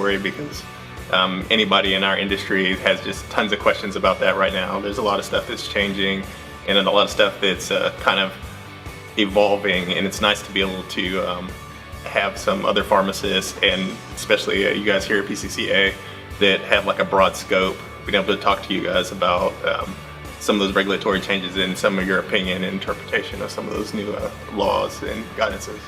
regulatory, because anybody in our industry has just tons of questions about that right now. There's a lot of stuff that's changing and a lot of stuff that's kind of evolving, and it's nice to be able to have some other pharmacists, and especially you guys here at PCCA, that have like a broad scope, being able to talk to you guys about some of those regulatory changes and some of your opinion and interpretation of some of those new laws and guidances.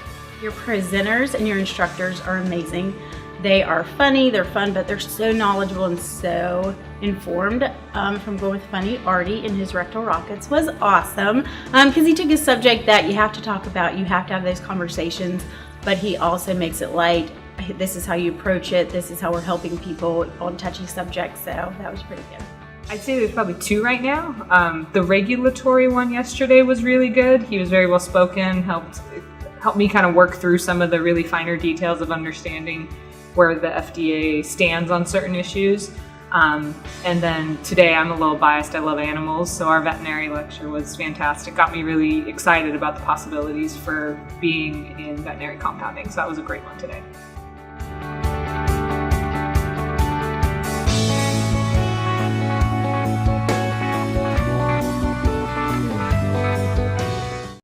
Your presenters and your instructors are amazing. They are funny, they're fun, but they're so knowledgeable and so informed. From going with Funny, Artie and his rectal rockets was awesome, because he took a subject that you have to talk about, you have to have those conversations, but he also makes it light. This is how you approach it, this is how we're helping people on touchy subjects, so that was pretty good. I'd say there's probably two right now. The regulatory one yesterday was really good. He was very well spoken, helped me kind of work through some of the really finer details of understanding where the FDA stands on certain issues. And then today, I'm a little biased, I love animals, so our veterinary lecture was fantastic. Got me really excited about the possibilities for being in veterinary compounding, so that was a great one today.